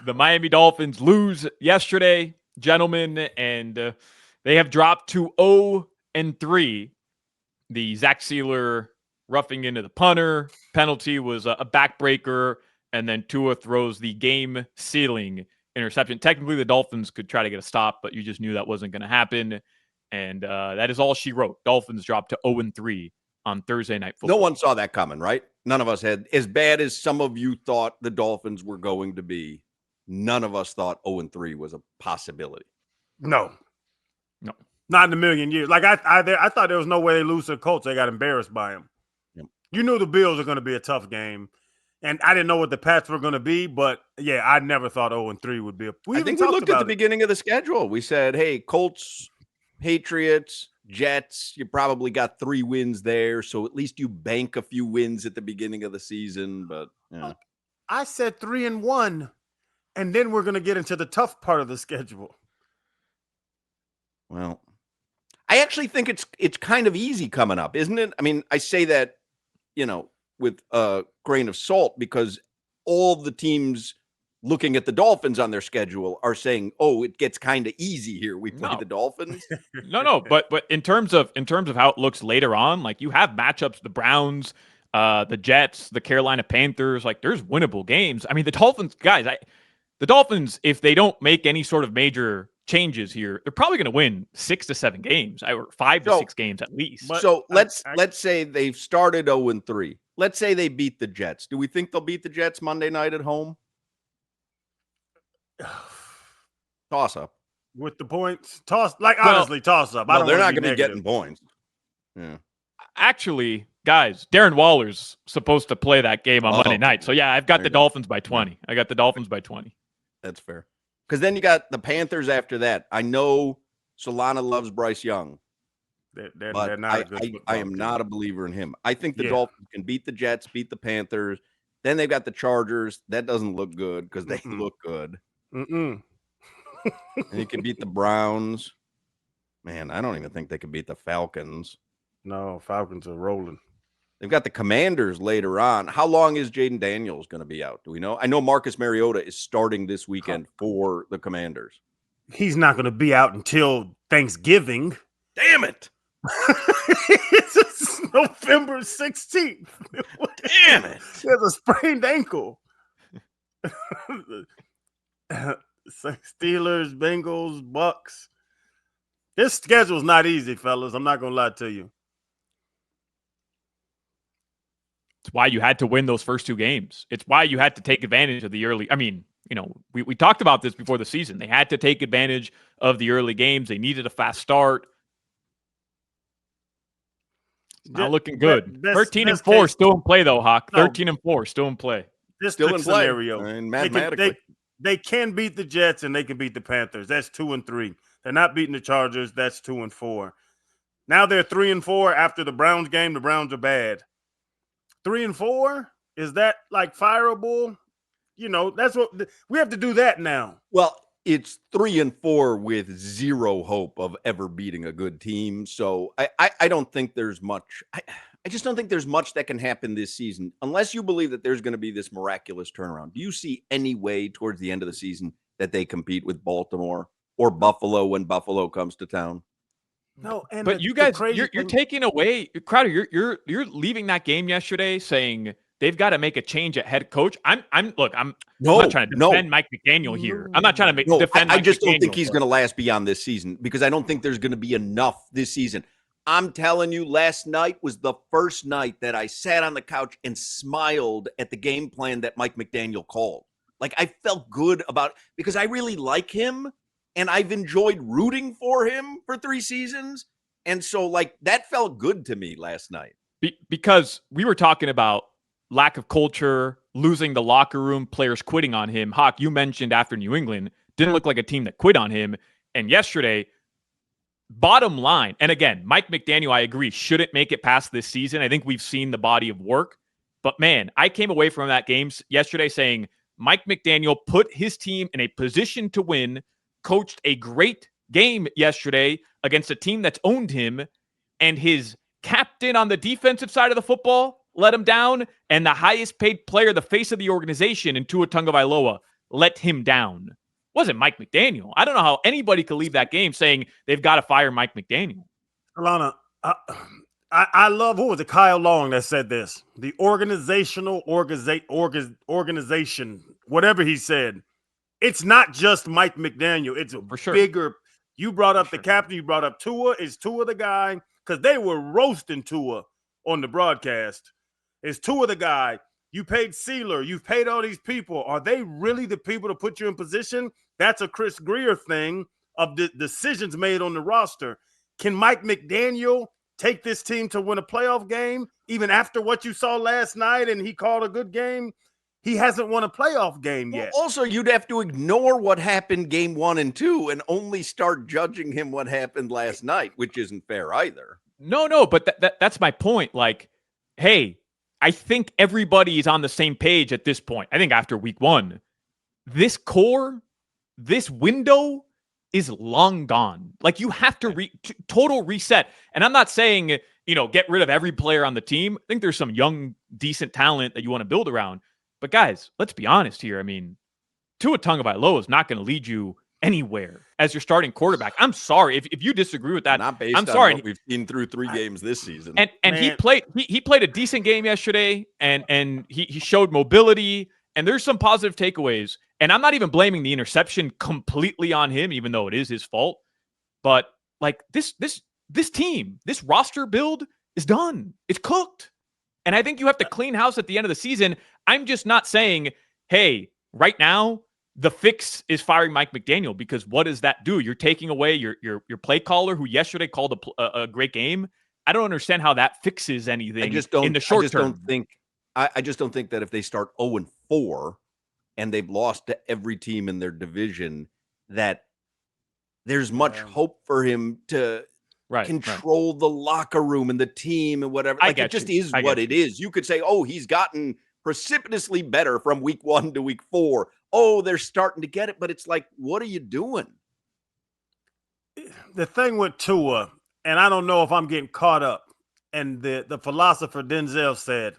The Miami Dolphins lose yesterday, gentlemen, and they have dropped to 0-3. The Zach Sealer roughing into the punter penalty was a backbreaker, and then Tua throws the game-sealing interception. Technically, the Dolphins could try to get a stop, but you just knew that wasn't going to happen, and that is all she wrote. Dolphins dropped to 0-3 on Thursday Night Football. No one saw that coming, right? None of us had. As bad as some of you thought the Dolphins were going to be, none of us thought 0-3 was a possibility. No. Not in a million years. Like I thought there was no way they lose to the Colts. They got embarrassed by them. Yep. You knew the Bills are going to be a tough game, and I didn't know what the Pats were going to be. But yeah, I never thought 0-3 would be. I think we looked at the beginning of the schedule. We said, "Hey, Colts, Patriots, Jets. You probably got 3 wins there, so at least you bank a few wins at the beginning of the season." But yeah, I said 3-1, and then we're going to get into the tough part of the schedule. Well, I actually think it's kind of easy coming up, isn't it? I mean, I say that, with a grain of salt because all the teams looking at the Dolphins on their schedule are saying, "Oh, it gets kind of easy here. We play the Dolphins." No, but in terms of how it looks later on, like you have matchups, the Browns, the Jets, the Carolina Panthers, like there's winnable games. I mean, the Dolphins, guys, the Dolphins, if they don't make any sort of major changes here, they're probably going to win 6 to 7 games, or 5 to 6 games at least. So let's say they've started 0-3. Let's say they beat the Jets. Do we think they'll beat the Jets Monday night at home? Toss up with the points. Honestly, toss up. They're not going to be getting points. Yeah. Actually, guys, Darren Waller's supposed to play that game on Monday night. So yeah, I've got the Dolphins by 20. I got the Dolphins by 20. That's fair. Because then you got the Panthers after that. I know Solana loves Bryce Young. They're not a good I am not a believer in him. I think the Dolphins can beat the Jets, beat the Panthers. Then they've got the Chargers. That doesn't look good because they look good. And you can beat the Browns. Man, I don't even think they can beat the Falcons. No, Falcons are rolling. They've got the Commanders later on. How long is Jaden Daniels going to be out? Do we know? I know Marcus Mariota is starting this weekend for the Commanders. He's not going to be out until Thanksgiving. Damn it. It's November 16th. Damn it. He has a sprained ankle. Steelers, Bengals, Bucks. This schedule's not easy, fellas. I'm not going to lie to you. It's why you had to win those first 2 games. It's why you had to take advantage of the early. I mean, we talked about this before the season. They had to take advantage of the early games. They needed a fast start. Not looking good. 13-4 still in play, though, Hawk. 13-4 still in play. This still in scenario. I mean, mathematically. They can beat the Jets and they can beat the Panthers. That's 2-3. They're not beating the Chargers. That's 2-4. Now they're 3-4 after the Browns game. The Browns are bad. 3-4, is that like fireable? That's what we have to do that now. Well, it's 3-4 with zero hope of ever beating a good team. So I don't think there's much. I just don't think there's much that can happen this season unless you believe that there's going to be this miraculous turnaround. Do you see any way towards the end of the season that they compete with Baltimore or Buffalo when Buffalo comes to town? No, but you guys, you're taking away Crowder. You're leaving that game yesterday saying they've got to make a change at head coach. I'm not trying to defend Mike McDaniel here. I'm not trying to defend. I just don't think he's going to last beyond this season because I don't think there's going to be enough this season. I'm telling you, last night was the first night that I sat on the couch and smiled at the game plan that Mike McDaniel called. Like I felt good about it because I really like him. And I've enjoyed rooting for him for 3 seasons. And so, that felt good to me last night. Because we were talking about lack of culture, losing the locker room, players quitting on him. Hawk, you mentioned after New England, didn't look like a team that quit on him. And yesterday, bottom line, and again, Mike McDaniel, I agree, shouldn't make it past this season. I think we've seen the body of work. But, man, I came away from that game yesterday saying Mike McDaniel put his team in a position to win, coached a great game yesterday against a team that's owned him, and his captain on the defensive side of the football let him down, and the highest paid player, the face of the organization in Tua Tagovailoa, let him down. It wasn't Mike McDaniel. I don't know how anybody could leave that game saying they've got to fire Mike McDaniel. Alana, I love, who was it, Kyle Long that said this? The organization, whatever he said, it's not just Mike McDaniel. It's a bigger. You brought up the captain. You brought up Tua. Is Tua the guy? Because they were roasting Tua on the broadcast. Is Tua the guy? You paid Sealer. You've paid all these people. Are they really the people to put you in position? That's a Chris Grier thing of the decisions made on the roster. Can Mike McDaniel take this team to win a playoff game even after what you saw last night and he called a good game? He hasn't won a playoff game yet. Also, you'd have to ignore what happened game 1 and 2 and only start judging him what happened last night, which isn't fair either. No, but that's my point. Like, hey, I think everybody is on the same page at this point. I think after week 1, this core, this window is long gone. Like, you have to total reset. And I'm not saying, get rid of every player on the team. I think there's some young, decent talent that you want to build around. But guys, let's be honest here. I mean, Tua Tagovailoa is not going to lead you anywhere as your starting quarterback. I'm sorry if you disagree with that. Not based I'm sorry. On what we've seen through 3 games this season. And he played a decent game yesterday, and he showed mobility. And there's some positive takeaways. And I'm not even blaming the interception completely on him, even though it is his fault. But like this team, this roster build is done. It's cooked. And I think you have to clean house at the end of the season. I'm just not saying, hey, right now, the fix is firing Mike McDaniel, because what does that do? You're taking away your play caller who yesterday called a great game. I don't understand how that fixes anything in the short term. I just don't think that if they start 0-4 and they've lost to every team in their division, that there's much hope for him to control the locker room and the team and whatever. Like, it just is what it is. You could say, oh, he's gotten precipitously better from week 1 to week 4. Oh, they're starting to get it. But it's like, what are you doing? The thing with Tua, and I don't know if I'm getting caught up, and the philosopher Denzel said,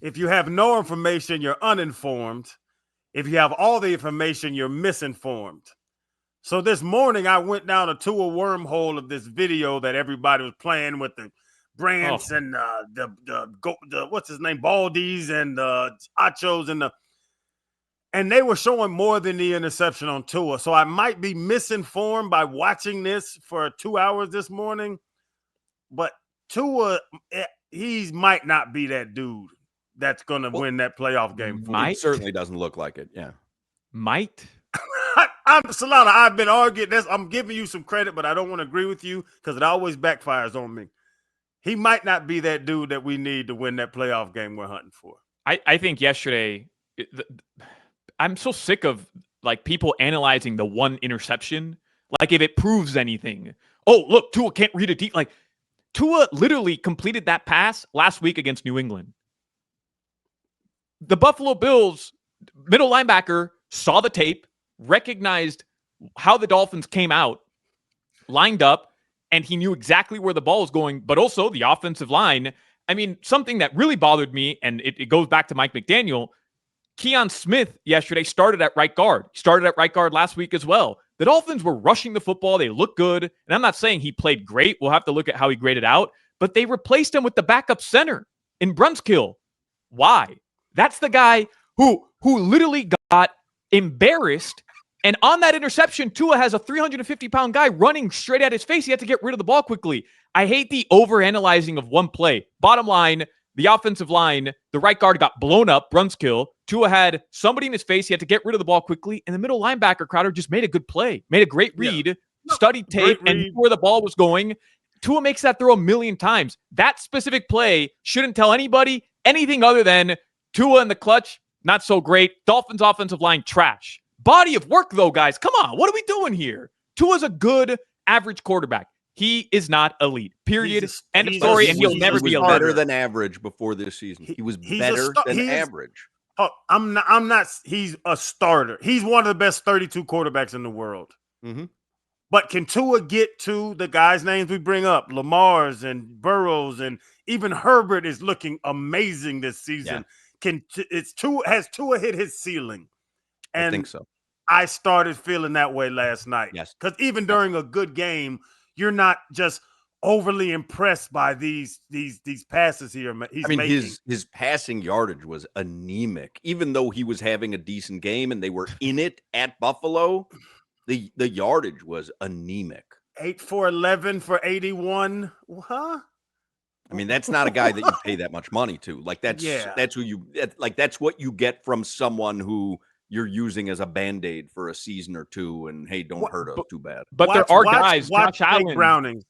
if you have no information, you're uninformed. If you have all the information, you're misinformed. So this morning, I went down a Tua wormhole of this video that everybody was playing with the Brants and the what's his name, Baldies and Achos and they were showing more than the interception on Tua. So I might be misinformed by watching this for 2 hours this morning, but Tua, he might not be that dude that's going to win that playoff game. It certainly doesn't look like it. Yeah. Might. Solana, I've been arguing this. I'm giving you some credit, but I don't want to agree with you because it always backfires on me. He might not be that dude that we need to win that playoff game we're hunting for. I think yesterday, I'm so sick of like people analyzing the one interception. Like if it proves anything. Oh, look, Tua can't read a deep. Like Tua literally completed that pass last week against New England. The Buffalo Bills middle linebacker saw the tape, recognized how the Dolphins came out, lined up, and he knew exactly where the ball was going, but also the offensive line. I mean, something that really bothered me, and it goes back to Mike McDaniel, Keon Smith yesterday started at right guard. Started at right guard last week as well. The Dolphins were rushing the football. They looked good. And I'm not saying he played great. We'll have to look at how he graded out. But they replaced him with the backup center in Brunskill. Why? That's the guy who literally got embarrassed. And on that interception, Tua has a 350-pound guy running straight at his face. He had to get rid of the ball quickly. I hate the overanalyzing of one play. Bottom line, the offensive line, the right guard got blown up, Brunskill. Tua had somebody in his face. He had to get rid of the ball quickly. And the middle linebacker, Crowder, just made a good play. Made a great read, studied tape, and knew where the ball was going. Tua makes that throw a million times. That specific play shouldn't tell anybody anything other than Tua in the clutch, not so great. Dolphins offensive line, trash. Body of work, though, guys. Come on. What are we doing here? Tua's a good average quarterback. He is not elite. Period. End of story. And he'll never be elite. Better than average before this season. He was better than average. Oh, I'm not. He's a starter. He's one of the best 32 quarterbacks in the world. Mm-hmm. But can Tua get to the guys' names we bring up? Lamar's and Burrows and even Herbert is looking amazing this season. Yeah. Has Tua hit his ceiling? I think so. I started feeling that way last night. Yes. Because even during a good game, you're not just overly impressed by these passes he's making. His passing yardage was anemic. Even though he was having a decent game and they were in it at Buffalo, the yardage was anemic. 8 for 11 for 81. Huh? I mean, that's not a guy that you pay that much money to. Like that's what you get from someone who you're using as a Band-Aid for a season or two, and hey, don't hurt us too bad. But there are guys. Watch Josh Jake Allen. Browning.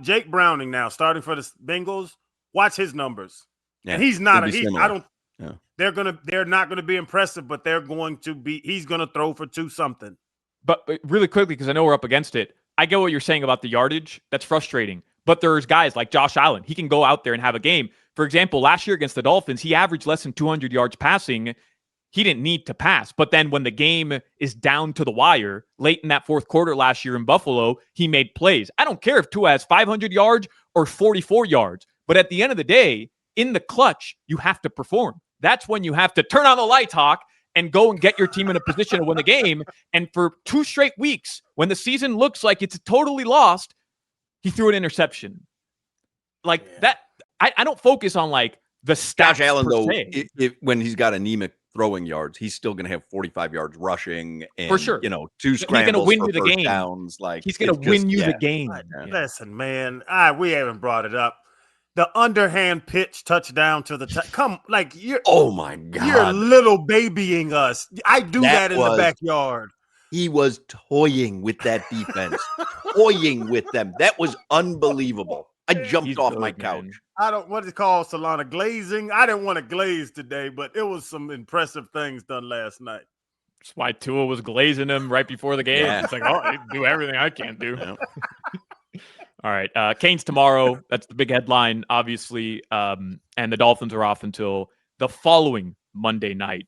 Jake Browning now starting for the Bengals. Watch his numbers. Yeah, and he's not. I don't. Yeah. They're not going to be impressive, but they're going to be. He's going to throw for 2 something. But really quickly, because I know we're up against it. I get what you're saying about the yardage. That's frustrating. But there's guys like Josh Allen. He can go out there and have a game. For example, last year against the Dolphins, he averaged less than 200 yards passing. He didn't need to pass. But then when the game is down to the wire, late in that fourth quarter last year in Buffalo, he made plays. I don't care if Tua has 500 yards or 44 yards. But at the end of the day, in the clutch, you have to perform. That's when you have to turn on the lights, Hawk, and go and get your team in a position to win the game. And for 2 straight weeks, when the season looks like it's totally lost, he threw an interception. That, I don't focus on like the stats. Josh Allen, though, when he's got anemic throwing yards, he's still going to have 45 yards rushing and, for sure, 2 scrambles win for you the first game. downs. Like he's going to win you the game. Listen, man, we haven't brought it up. The underhand pitch touchdown to the you're. Oh my God, you're little babying us. I do that in the backyard. He was toying with that defense, toying with them. That was unbelievable. I jumped off my couch. Man. What is it called, Solana? Glazing? I didn't want to glaze today, but it was some impressive things done last night. That's why Tua was glazing him right before the game. Yeah. It's like, I do everything I can do. Yeah. All right. Canes tomorrow. That's the big headline, obviously. And the Dolphins are off until the following Monday night.